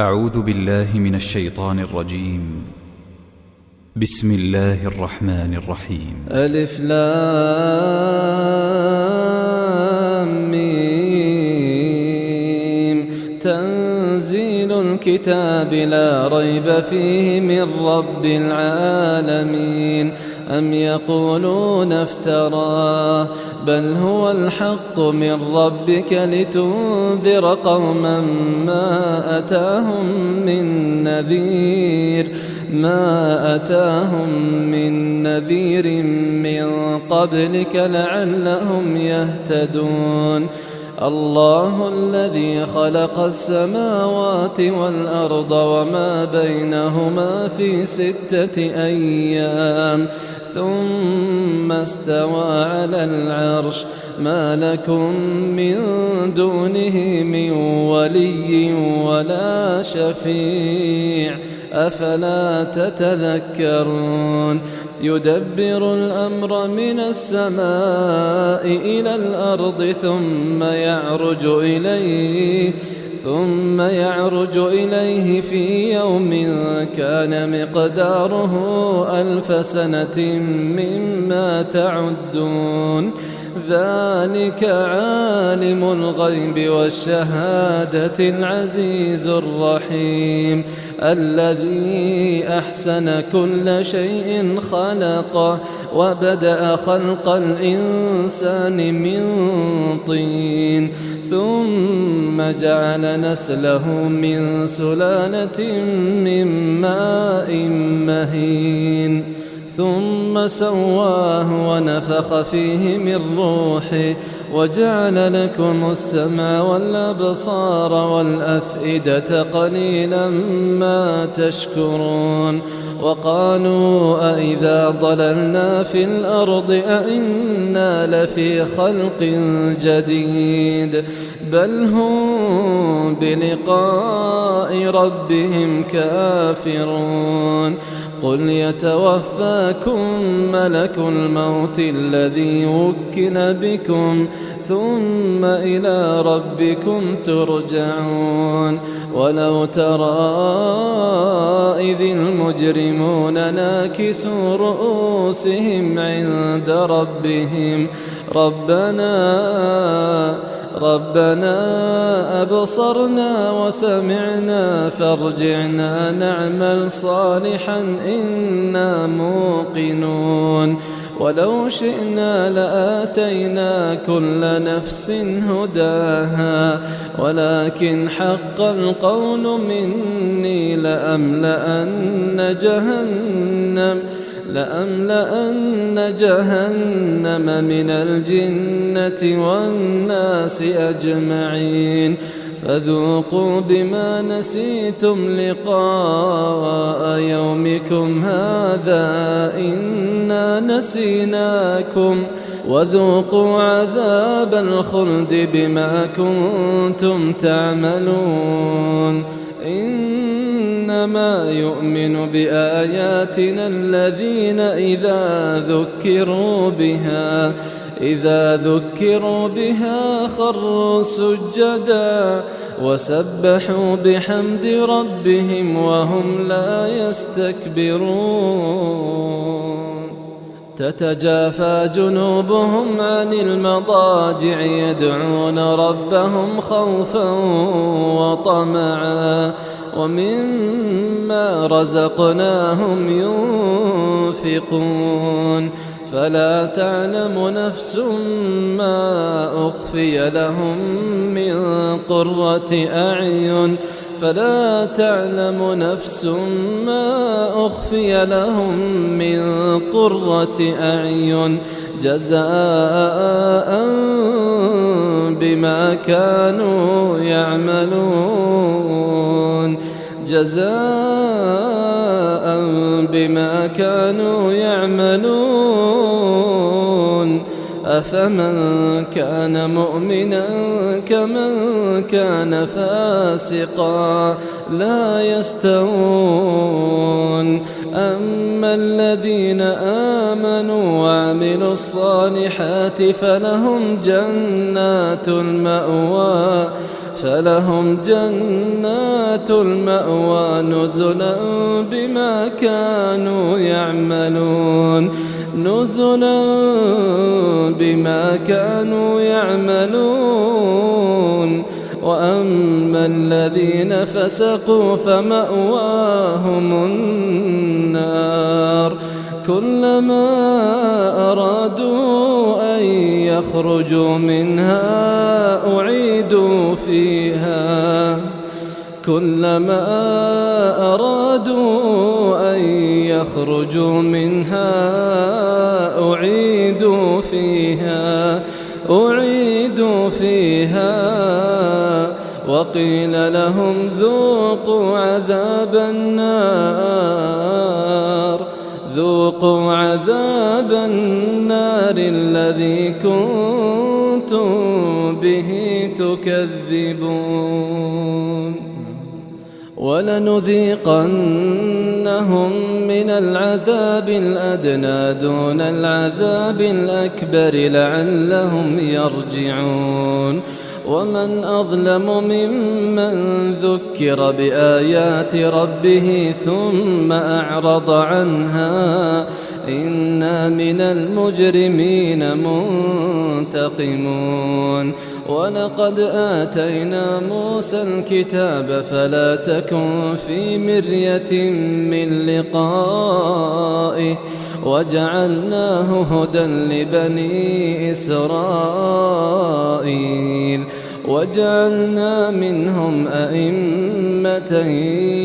أعوذ بالله من الشيطان الرجيم. بسم الله الرحمن الرحيم. ألف لام ميم. تنزيل الكتاب لا ريب فيه من رب العالمين. أم يقولون افتراه بل هو الحق من ربك لتنذر قوما ما أتاهم من نذير من قبلك لعلهم يهتدون. الله الذي خلق السماوات والأرض وما بينهما في 6 أيام ثم استوى على العرش. ما لكم من دونه من ولي ولا شفيع أفلا تتذكرون. يدبر الأمر من السماء إلى الأرض ثم يعرج إليه في يوم كان مقداره 1000 سنة مما تعدون. ذلك عالم الغيب والشهادة العزيز الرحيم الذي أحسن كل شيء خلقه وبدأ خلق الإنسان من طين ثم جعل نسله من سلالة من ماء مهين ثم سواه ونفخ فيه من روحه وجعل لكم السمع والأبصار والأفئدة قليلا ما تشكرون. وقالوا أإذا ضللنا في الأرض أإنا لفي خلق جديد بل هم بلقاء ربهم كافرون. قل يتوفاكم ملك الموت الذي وكل بكم ثم إلى ربكم ترجعون. ولو ترى إذ المجرمون ناكسوا رؤوسهم عند ربهم ربنا أبصرنا وسمعنا فارجعنا نعمل صالحا إنا موقنون. ولو شئنا لآتينا كل نفس هداها ولكن حق القول مني لأملأن جهنم من الجنة والناس أجمعين. فذوقوا بما نسيتم لقاء يومكم هذا إنا نسيناكم وذوقوا عذاب الخلد بما كنتم تعملون. إنما يؤمن بآياتنا الذين إذا ذكروا بها خروا سجدا وسبحوا بحمد ربهم وهم لا يستكبرون. تتجافى جنوبهم عن المضاجع يدعون ربهم خوفا وطمعا ومما رزقناهم ينفقون. فلا تعلم نفس ما أخفي لهم من قرة أعين جزاء بما كانوا يعملون. أفمن كان مؤمنا كمن كان فاسقا لا يستوون. أما الذين آمنوا وعملوا الصالحات فلهم جنات المأوى فلهم جنات المأوى نزلا بما كانوا يعملون نزلا بما كانوا يعملون. وأما الذين فسقوا فمأواهم النار كلما أرادوا أن يخرجوا منها أعيدوا فيها كلما أرادوا أن يخرجوا منها أعيدوا فيها وقيل لهم ذوقوا عذاب النار الذي كنتم به تكذبون. ولنذيقنهم من العذاب الأدنى دون العذاب الأكبر لعلهم يرجعون. ومن أظلم ممن ذكر بآيات ربه ثم أعرض عنها إنا من المجرمين منتقمون. ولقد آتينا موسى الكتاب فلا تكن في مرية من لقائه وجعلناه هدى لبني إسرائيل وجعلنا منهم أئمة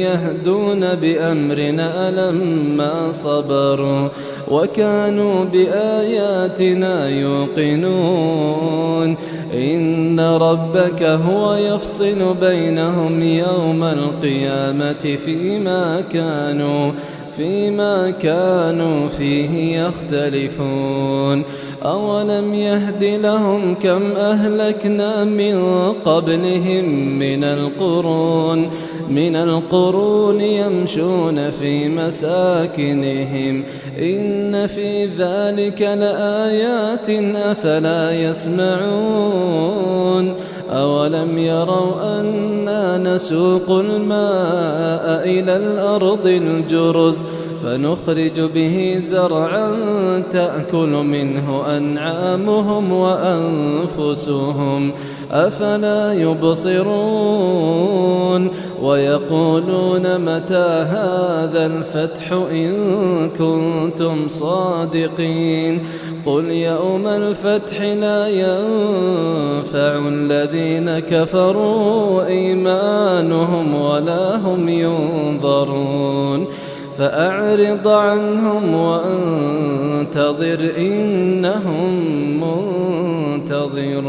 يهدون بأمرنا لما صبروا وكانوا بآياتنا يوقنون. إن ربك هو يفصل بينهم يوم القيامة فيما كانوا فيه يختلفون. أولم يهد لهم كم أهلكنا من قبلهم من القرون يمشون في مساكنهم إن في ذلك لآيات أفلا يسمعون. أولم يروا أنا نسوق الماء إلى الأرض الجرز فنخرج به زرعا تأكل منه أنعامهم وأنفسهم أفلا يبصرون. ويقولون متى هذا الفتح إن كنتم صادقين قل يوم الفتح لا ينفع الذين كفروا إيمانهم ولا هم ينظرون. فأعرض عنهم وانتظر إنهم منتظرون.